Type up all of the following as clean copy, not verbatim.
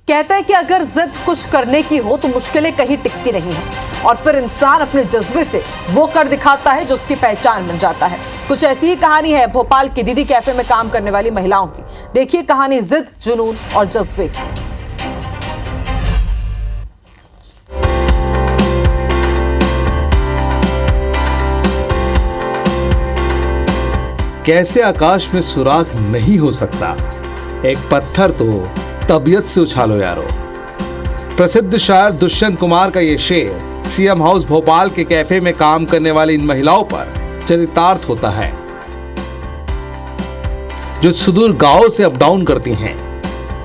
कहता है कि अगर जिद कुछ करने की हो तो मुश्किलें कहीं टिकती नहीं हैं और फिर इंसान अपने जज्बे से वो कर दिखाता है जो उसकी पहचान बन जाता है। कुछ ऐसी ही कहानी है भोपाल की दीदी कैफे में काम करने वाली महिलाओं की। देखिए कहानी जिद, जुनून और जज्बे की। कैसे आकाश में सुराग नहीं हो सकता, एक पत्थर तो तबीयत से उछालो यारो। प्रसिद्ध शायर दुष्यंत कुमार का ये शेर सीएम हाउस भोपाल के कैफे में काम करने वाली इन महिलाओं पर चरितार्थ होता है, जो सुदूर गांव से अप डाउन करती हैं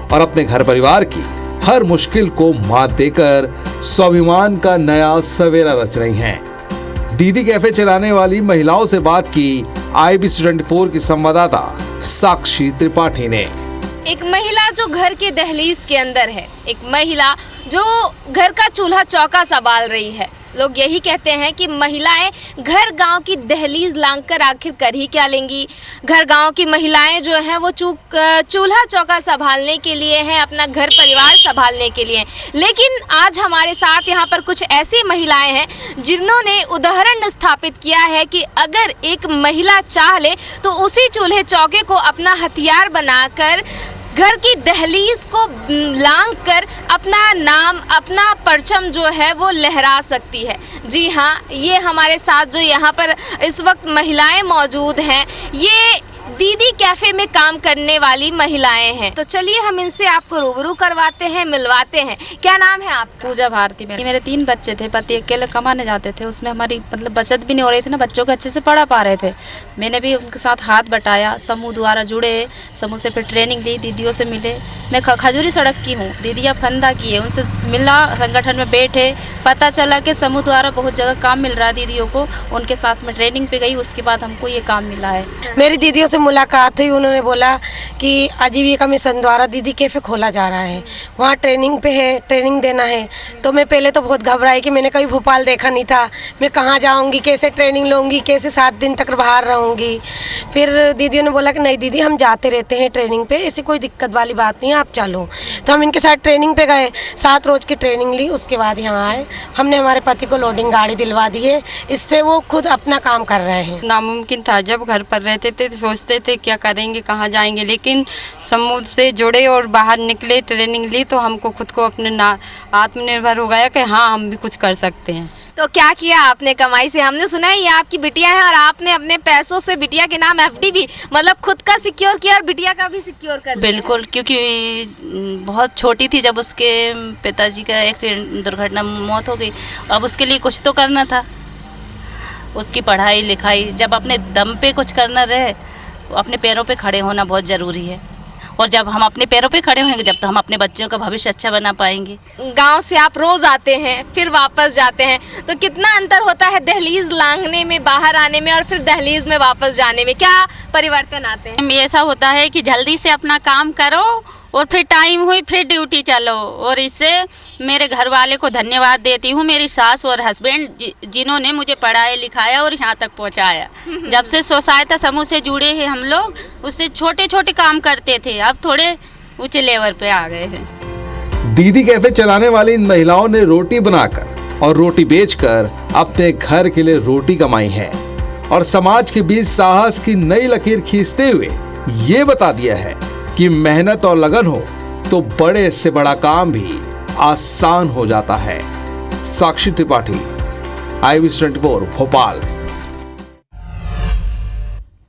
और अपने घर परिवार की हर मुश्किल को मात देकर स्वाभिमान का नया सवेरा रच रही हैं। दीदी कैफे चलाने वाली महिलाओं से बात की IBC 24 की संवाददाता साक्षी त्रिपाठी ने। एक महिला जो घर के दहलीज के अंदर है, एक महिला जो घर का चूल्हा चौका संभाल रही है। लोग यही कहते हैं कि महिलाएं घर गांव की दहलीज लांघ कर आखिर कर ही क्या लेंगी। घर गांव की महिलाएं जो हैं वो चूल्हा चौका संभालने के लिए हैं, अपना घर परिवार संभालने के लिए। लेकिन आज हमारे साथ यहाँ पर कुछ ऐसी महिलाएं हैं जिन्होंने उदाहरण स्थापित किया है कि अगर एक महिला चाह ले तो उसी चूल्हे चौके को अपना हथियार बनाकर घर की दहलीज को लांघ कर अपना नाम, अपना परचम जो है वो लहरा सकती है। जी हाँ, ये हमारे साथ जो यहाँ पर इस वक्त महिलाएं मौजूद हैं, ये दीदी कैफे में काम करने वाली महिलाएं हैं। तो चलिए हम इनसे आपको रूबरू करवाते हैं, मिलवाते हैं। क्या नाम है आपका? पूजा भारती। मेरे 3 बच्चे थे, पति अकेले कमाने जाते थे, उसमें हमारी बचत भी नहीं हो रही थी ना, बच्चों को अच्छे से पढ़ा पा रहे थे। मैंने भी उनके साथ हाथ बटाया, समूह द्वारा जुड़े, समूह से फिर ट्रेनिंग ली, दीदियों से मिले। मैं खजूरी सड़क की हूँ, दीदियाँ फंदा की है, उनसे मिला, संगठन में बैठे, पता चला कि समूह द्वारा बहुत जगह काम मिल रहा है दीदियों को। उनके साथ में ट्रेनिंग पे गई, उसके बाद हमको ये काम मिला है। मेरी दीदियों से मुलाकात हुई, उन्होंने बोला कि आजीविका मिशन द्वारा दीदी कैफे खोला जा रहा है, वहाँ ट्रेनिंग पे है, ट्रेनिंग देना है। तो मैं पहले तो बहुत घबराई कि मैंने कभी भोपाल देखा नहीं था, मैं कहाँ जाऊँगी, कैसे ट्रेनिंग लूँगी, कैसे 7 दिन तक बाहर रहूँगी। फिर दीदियों ने बोला कि नहीं दीदी, हम जाते रहते हैं ट्रेनिंग पे, ऐसी कोई दिक्कत वाली बात नहीं है, आप चलो। तो हम इनके साथ ट्रेनिंग पे गए, 7 रोज़ की ट्रेनिंग ली, उसके बाद यहाँ आए। हमने हमारे पति को लोडिंग गाड़ी दिलवा दी है, इससे वो खुद अपना काम कर रहे हैं। नामुमकिन था, जब घर पर रहते थे तो सोचते थे क्या करेंगे, कहाँ जाएंगे, लेकिन समूह से जुड़े और बाहर निकले, ट्रेनिंग ली तो हमको खुद को अपने आत्मनिर्भर हो गया कि हाँ हम भी कुछ कर सकते हैं। तो क्या किया आपने कमाई से? हमने सुना है ये आपकी बिटिया है और आपने अपने पैसों से बिटिया के नाम FD भी, मतलब खुद का सिक्योर किया और बिटिया का भी सिक्योर कर लिया। बिल्कुल, क्योंकि बहुत छोटी थी जब उसके पिताजी का एक्सीडेंट, दुर्घटना, मौत हो गई। अब उसके लिए कुछ तो करना था, उसकी पढ़ाई लिखाई। जब अपने दम पे कुछ करना रहे, अपने पैरों पे खड़े होना बहुत ज़रूरी है। और जब हम अपने पैरों पे खड़े होंगे, जब तो हम अपने बच्चों का भविष्य अच्छा बना पाएंगे। गांव से आप रोज आते हैं, फिर वापस जाते हैं, तो कितना अंतर होता है दहलीज लांघने में, बाहर आने में और फिर दहलीज में वापस जाने में? क्या परिवर्तन आते हैं? ऐसा होता है कि जल्दी से अपना काम करो और फिर टाइम हुई फिर ड्यूटी चलो। और इससे मेरे घर वाले को धन्यवाद देती हूँ, मेरी सास और हस्बैंड जिन्होंने मुझे पढ़ाया लिखाया और यहाँ तक पहुँचाया। जब से स्व सहायता समूह से जुड़े हैं हम लोग, उससे छोटे छोटे काम करते थे, अब थोड़े ऊंचे लेवल पे आ गए हैं। दीदी कैफे चलाने वाली इन महिलाओं ने रोटी बनाकर और रोटी बेचकर अपने घर के लिए रोटी कमाई है और समाज के बीच साहस की नई लकीर खींचते हुए ये बता दिया है कि मेहनत और लगन हो तो बड़े से बड़ा काम भी आसान हो जाता है। साक्षी त्रिपाठी, IBC 24 भोपाल।